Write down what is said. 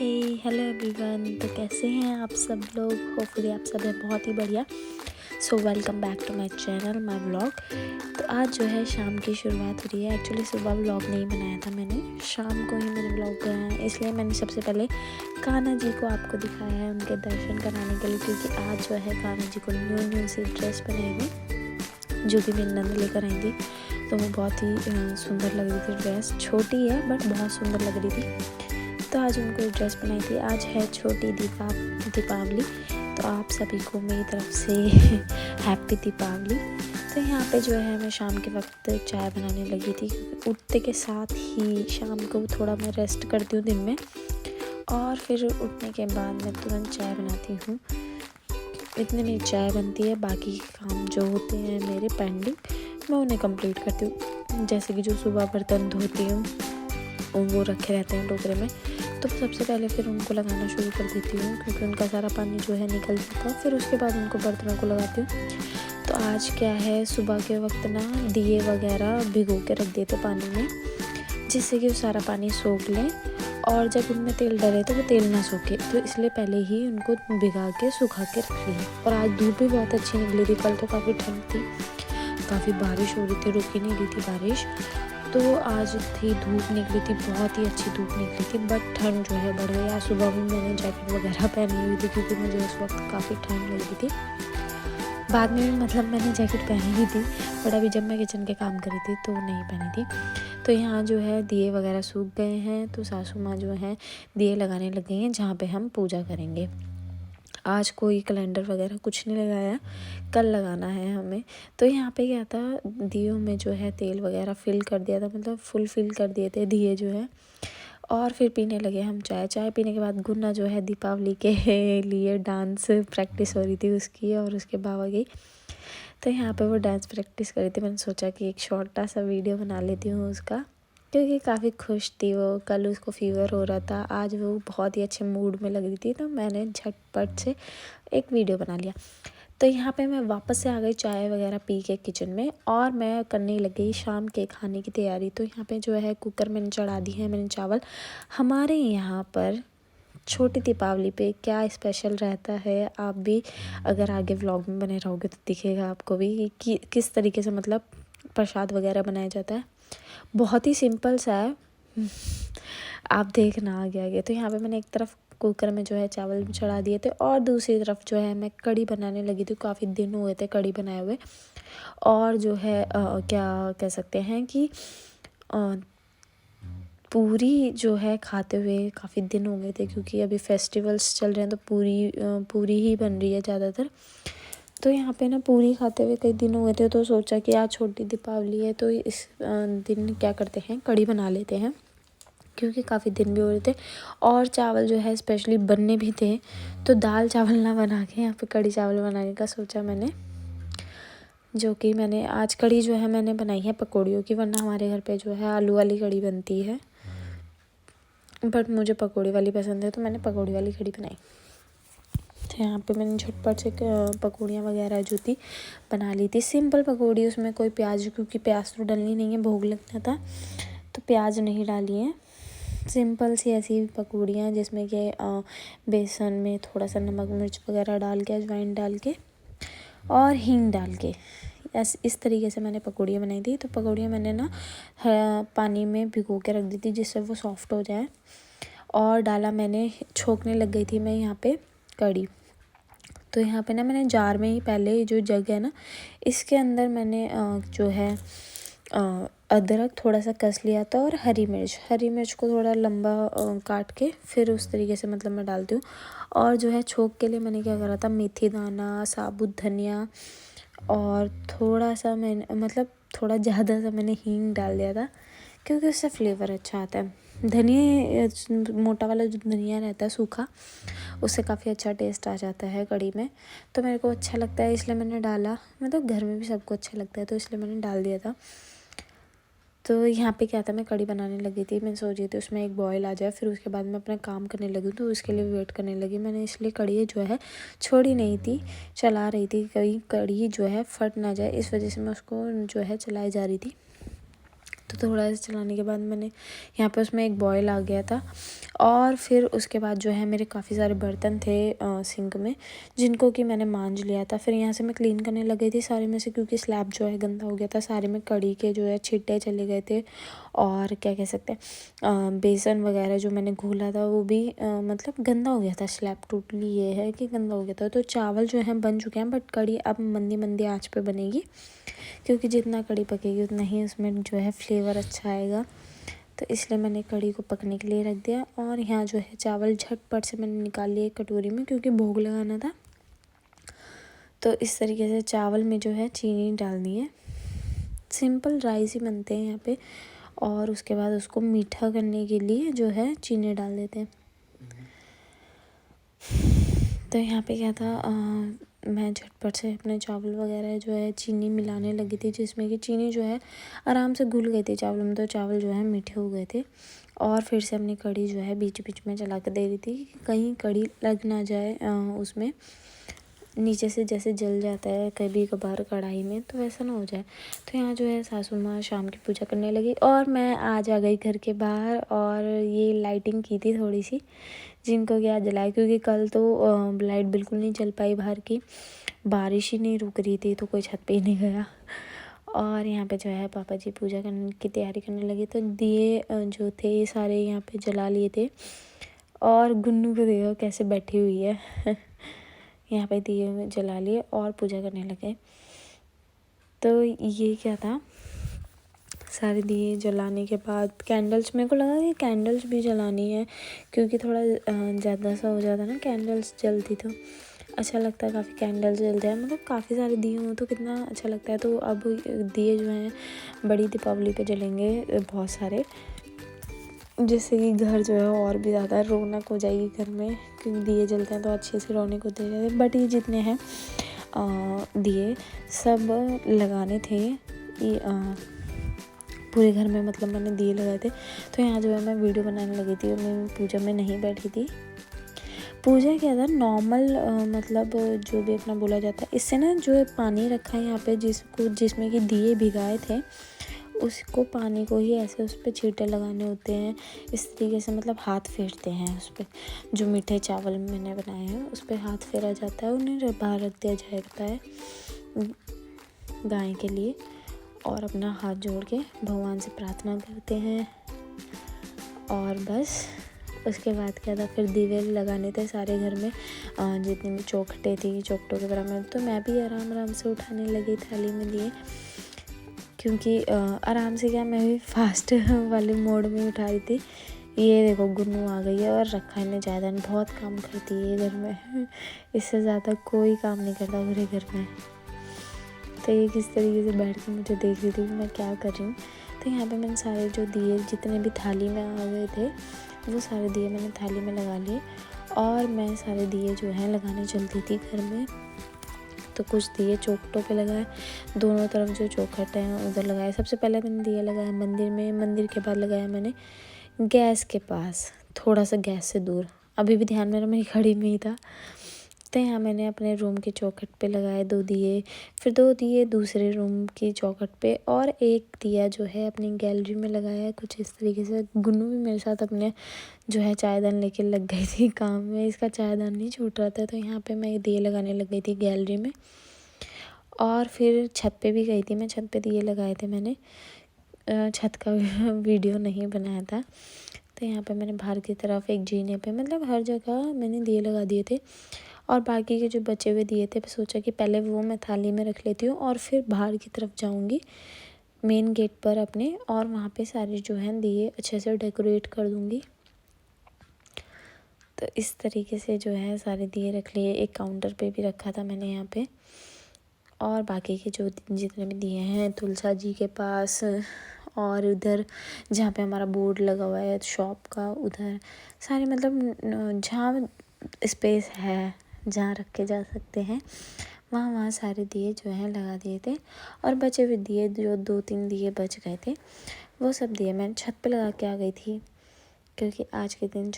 हे hello everyone. तो कैसे हैं आप सब लोग? होपफुली आप सब हैं बहुत ही बढ़िया। So welcome back to my channel, my vlog. तो आज जो है शाम की शुरुआत हो रही है। एक्चुअली सुबह व्लॉग नहीं बनाया था मैंने, शाम को ही मैंने व्लॉग बनाया है। इसलिए मैंने सबसे पहले कान्हा जी को आपको दिखाया है उनके दर्शन कराने के लिए, क्योंकि आज जो है कान्हा जी को न्यू सी ड्रेस बनाई जो कि मेरी नंद लेकर आई थी। तो वो बहुत ही सुंदर लग रही थी ड्रेस। छोटी है बट बहुत सुंदर लग रही थी। तो आज उनको ड्रेस बनाई थी। आज है छोटी दीपावली। तो आप सभी को मेरी तरफ से हैप्पी दीपावली। तो यहाँ पे जो है मैं शाम के वक्त चाय बनाने लगी थी, क्योंकि उठते के साथ ही शाम को थोड़ा मैं रेस्ट करती हूँ दिन में, और फिर उठने के बाद मैं तुरंत चाय बनाती हूँ। इतने में चाय बनती है, बाकी काम जो होते हैं मेरे पेंडिंग मैं उन्हें कंप्लीट करती हूँ। जैसे कि जो सुबह बर्तन धोती हूँ वो रखे रहते हैं टोकरे में, तो सबसे पहले फिर उनको लगाना शुरू कर देती हूँ, क्योंकि उनका सारा पानी जो है निकल जाता है। फिर उसके बाद उनको बर्तनों को लगाती हूँ। तो आज क्या है, सुबह के वक्त ना दिए वगैरह भिगो के रख देते पानी में, जिससे कि वो सारा पानी सोख लें, और जब उनमें तेल डले तो वो तेल ना सूखे। तो इसलिए पहले ही उनको भिगा के सुखा के रख लिया। और आज धूप भी बहुत अच्छी निकली थी। कल तो काफ़ी ठंड थी, काफ़ी बारिश हो रही थी, रुकी नहीं रही थी बारिश। तो आज थी धूप निकली थी, बहुत ही अच्छी धूप निकली थी, बट ठंड जो है बढ़ गई। आज सुबह भी मैंने जैकेट वगैरह पहनी हुई थी, क्योंकि मुझे उस वक्त काफ़ी ठंड लग रही थी। बाद में भी मतलब मैंने जैकेट पहनी ही थी, बट अभी जब मैं किचन के काम कर रही थी तो नहीं पहनी थी। तो यहाँ जो है दिए वगैरह सूख गए हैं, तो सासू माँ जो है दिए लगाने लग गई हैं जहाँ पे हम पूजा करेंगे। आज कोई कैलेंडर वगैरह कुछ नहीं लगाया, कल लगाना है हमें। तो यहाँ पे क्या था, दियों में जो है तेल वगैरह फिल कर दिया था, मतलब फुल फिल कर दिए थे दिए जो है। और फिर पीने लगे हम चाय पीने के बाद गुन्ना जो है दीपावली के लिए डांस प्रैक्टिस हो रही थी उसकी, और उसके बाबा की। तो यहाँ पे वो डांस प्रैक्टिस कर रही थी। मैंने सोचा कि एक छोटा सा वीडियो बना लेती हूँ उसका, क्योंकि काफ़ी खुश थी वो। कल उसको फीवर हो रहा था, आज वो बहुत ही अच्छे मूड में लग रही थी, तो मैंने झटपट से एक वीडियो बना लिया। तो यहाँ पे मैं वापस से आ गई चाय वगैरह पी के किचन में, और मैं करने लग गई शाम के खाने की तैयारी। तो यहाँ पे जो है कुकर मैंने चढ़ा दी है मैंने चावल। हमारे यहाँ पर छोटी दीपावली पे क्या स्पेशल रहता है, आप भी अगर आगे व्लॉग में बने रहोगे तो दिखेगा आपको भी कि किस तरीके से मतलब प्रसाद वगैरह बनाया जाता है। बहुत ही सिंपल सा है, आप देखना आगे। तो यहाँ पे मैंने एक तरफ कुकर में जो है चावल चढ़ा दिए थे, और दूसरी तरफ जो है मैं कढ़ी बनाने लगी थी। काफ़ी दिन हुए थे कढ़ी बनाए हुए, और जो है क्या कह सकते हैं कि पूरी जो है खाते हुए काफ़ी दिन हो गए थे, क्योंकि अभी फेस्टिवल्स चल रहे हैं, तो पूरी ही बन रही है ज़्यादातर। तो यहाँ पे ना पूरी खाते हुए कई दिन हुए थे, तो सोचा कि आज छोटी दीपावली है तो इस दिन क्या करते हैं, कढ़ी बना लेते हैं, क्योंकि काफ़ी दिन भी हो रहे थे। और चावल जो है स्पेशली बनने भी थे, तो दाल चावल ना बना के यहाँ पे कढ़ी चावल बनाने का सोचा मैंने। जो कि मैंने आज कढ़ी जो है मैंने बनाई है पकौड़ियों की, वरना हमारे घर पे जो है आलू वाली कढ़ी बनती है, बट मुझे पकौड़ी वाली पसंद है, तो मैंने पकौड़ी वाली कढ़ी बनाई। तो यहाँ पे मैंने झटपट से पकौड़ियाँ वगैरह जो थी बना ली थी। सिंपल पकौड़ी, उसमें कोई प्याज, क्योंकि प्याज तो डलनी नहीं है, भोग लगना था, तो प्याज नहीं डाली है। सिंपल सी ऐसी पकौड़ियाँ, जिसमें कि बेसन में थोड़ा सा नमक मिर्च वगैरह डाल के, अजवाइन डाल के और हींग डाल के, इस तरीके से मैंने पकौड़ियाँ बनाई थी। तो पकौड़ियाँ मैंने ना पानी में भिगो के रख दी थी, जिससे वो सॉफ्ट हो जाए, और डाला मैंने, छोंकने लग गई थी मैं यहाँ पे कढ़ी। तो यहाँ पे ना मैंने जार में ही पहले जो जग है ना, इसके अंदर मैंने जो है अदरक थोड़ा सा कस लिया था, और हरी मिर्च को थोड़ा लंबा काट के फिर उस तरीके से मतलब मैं डालती हूँ। और जो है छोंक के लिए मैंने क्या करा था, मेथी दाना, साबुत धनिया, और थोड़ा सा मैंने मतलब थोड़ा ज़्यादा सा मैंने हींग डाल दिया था, क्योंकि उससे फ्लेवर अच्छा आता है। धनिया मोटा वाला जो धनिया रहता है सूखा, उससे काफ़ी अच्छा टेस्ट आ जाता है कढ़ी में। तो मेरे को अच्छा लगता है, इसलिए मैंने डाला। मतलब घर में भी सबको अच्छा लगता है, तो इसलिए मैंने डाल दिया था। तो यहाँ पे क्या था, मैं कढ़ी बनाने लगी थी। मैं सोच रही थी उसमें एक बॉयल आ जाए, फिर उसके बाद मैं अपना काम करने लगी, तो उसके लिए वेट करने लगी मैंने। इसलिए कढ़ी जो है छोड़ी नहीं थी, चला रही थी, कहीं कढ़ी जो है फट ना जाए, इस वजह से मैं उसको जो है चलाई जा रही थी। तो थोड़ा सा चलाने के बाद मैंने यहाँ पे उसमें एक बॉयल आ गया था। और फिर उसके बाद जो है मेरे काफ़ी सारे बर्तन थे सिंक में, जिनको कि मैंने मांज लिया था। फिर यहाँ से मैं क्लीन करने लग गई थी सारे में से, क्योंकि स्लैब जो है गंदा हो गया था। सारे में कड़ी के जो है छिट्टे चले गए थे, और क्या कह सकते हैं बेसन वगैरह जो मैंने घोला था वो भी मतलब गंदा हो गया था। स्लैब टोटली ये है कि गंदा हो गया था। तो चावल जो है बन चुके हैं, बट कड़ी अब मंदी मंदी आँच पे बनेगी, क्योंकि जितना कड़ी पकेगी उतना ही उसमें जो है फ्लेवर अच्छा आएगा। तो इसलिए मैंने कड़ी को पकने के लिए रख दिया। और यहाँ जो है चावल झटपट से मैंने निकाल लिए एक कटोरी में, क्योंकि भोग लगाना था। तो इस तरीके से चावल में जो है चीनी डाल दी है। सिंपल राइस ही बनते हैं यहाँ पे। और उसके बाद उसको मीठा करने के लिए जो है चीनी डाल देते हैं। तो यहाँ पे क्या था, मैं झटपट से अपने चावल वगैरह जो है चीनी मिलाने लगी थी, जिसमें कि चीनी जो है आराम से घुल गई थी चावल में। तो चावल जो है मीठे हो गए थे। और फिर से अपनी कड़ी जो है बीच बीच में चला कर दे रही थी, कहीं कड़ी लग ना जाए उसमें, नीचे से जैसे जल जाता है कभी कभार कढ़ाई में, तो वैसा ना हो जाए। तो यहाँ जो है सासू माँ शाम की पूजा करने लगी, और मैं आज आ गई घर के बाहर। और ये लाइटिंग की थी थोड़ी सी, जिनको क्या जलाया, क्योंकि कल तो लाइट बिल्कुल नहीं चल पाई बाहर की, बारिश ही नहीं रुक रही थी, तो कोई छत पे ही नहीं गया। और यहाँ पे जो है पापा जी पूजा करने की तैयारी करने लगे। तो दिए जो थे सारे यहाँ पे जला लिए थे। और गुन्नू को देखो कैसे बैठी हुई है यहाँ पे दिए जला लिए और पूजा करने लगे। तो ये क्या था, सारे दिए जलाने के बाद कैंडल्स, मेरे को लगा कि कैंडल्स भी जलानी है, क्योंकि थोड़ा ज़्यादा सा हो जाता ना कैंडल्स जलती, तो अच्छा लगता है काफ़ी कैंडल्स जल जाए, मतलब काफ़ी सारे दिए हों तो कितना अच्छा लगता है। तो अब दिए जो हैं बड़ी दीपावली पे जलेंगे बहुत सारे, जिससे कि घर जो है और भी ज़्यादा रौनक हो जाएगी घर में, क्योंकि दिए जलते हैं तो अच्छे से रौनक होते हैं। बट ये जितने हैं दिए सब लगाने थे, ये पूरे घर में, मतलब मैंने दिए लगाए थे। तो यहाँ जो है मैं वीडियो बनाने लगी थी, और मैं पूजा में नहीं बैठी थी। पूजा क्या था नॉर्मल, मतलब जो भी अपना बोला जाता है। इससे ना जो पानी रखा है यहाँ पे जिसमें कि दिए भिगाए थे, उसको पानी को ही ऐसे उस पर छींटे लगाने होते हैं इस तरीके से, मतलब हाथ फेरते हैं उस पर। जो मीठे चावल मैंने बनाए हैं उस पर हाथ फेरा जाता है, उन्हें बाहर रख दिया जाता है गाय के लिए। और अपना हाथ जोड़ के भगवान से प्रार्थना करते हैं। और बस उसके बाद क्या था, फिर दीवे लगाने थे सारे घर में, जितनी भी चौखटें थी चौखटों के बराबर में। तो मैं भी आराम आराम से उठाने लगी थाली में दिए, क्योंकि आराम से क्या, मैं भी फास्ट वाले मोड में उठा रही थी। ये देखो गुन्नू आ गई है, और रखा है ज़्यादा बहुत काम करती है घर में इससे ज़्यादा कोई काम नहीं करता पूरे घर में। तो ये किस तरीके से बैठ के मुझे देख रही थी कि मैं क्या कर रही हूँ। तो यहाँ पे मैंने सारे जो दिए जितने भी थाली में आ गए थे, वो सारे दिए मैंने थाली में लगा लिए। और मैं सारे दिए जो हैं लगाने चलती थी घर में। तो कुछ दिए चौखटों पे लगाए, दोनों तरफ जो चौखट हैं उधर लगाए। सबसे पहले मैंने दिया लगाया मंदिर में, मंदिर के बाद लगाया मैंने गैस के पास, थोड़ा सा गैस से दूर। अभी भी ध्यान मेरी घड़ी में ही था। तो यहाँ मैंने अपने रूम के चौखट पे लगाए 2 दिए, फिर 2 दिए दूसरे रूम की चौखट पे, और एक दिया जो है अपनी गैलरी में लगाया है। कुछ इस तरीके से गुन्नू भी मेरे साथ अपने जो है चायदान लेके लग गई थी काम में, इसका चायदान नहीं छूट रहा था। तो यहाँ पे मैं दिए लगाने लग गई थी गैलरी में। और फिर छत पे भी गई थी मैं, छत पे दिए लगाए थे मैंने, छत का वीडियो नहीं बनाया था। तो यहाँ पे मैंने बाहर की तरफ एक जीने पे, मतलब हर जगह मैंने दिए लगा दिए थे। और बाकी के जो बचे हुए दिए थे, सोचा कि पहले वो मैं थाली में रख लेती हूँ, और फिर बाहर की तरफ जाऊँगी मेन गेट पर अपने, और वहाँ पे सारे जो हैं दिए अच्छे से डेकोरेट कर दूँगी। तो इस तरीके से जो है सारे दिए रख लिए। एक काउंटर पे भी रखा था मैंने यहाँ पे। और बाकी के जो जितने भी दिए हैं तुलसा जी के पास, और उधर जहाँ पे हमारा बोर्ड लगा हुआ है शॉप का, उधर सारे, मतलब जहाँ स्पेस है जहाँ रख के जा सकते हैं, वहाँ सारे दिए जो हैं लगा दिए थे। और बचे हुए दिए जो 2-3 दिए बच गए थे, वो सब दिए मैं छत पे लगा के आ गई थी, क्योंकि आज के दिन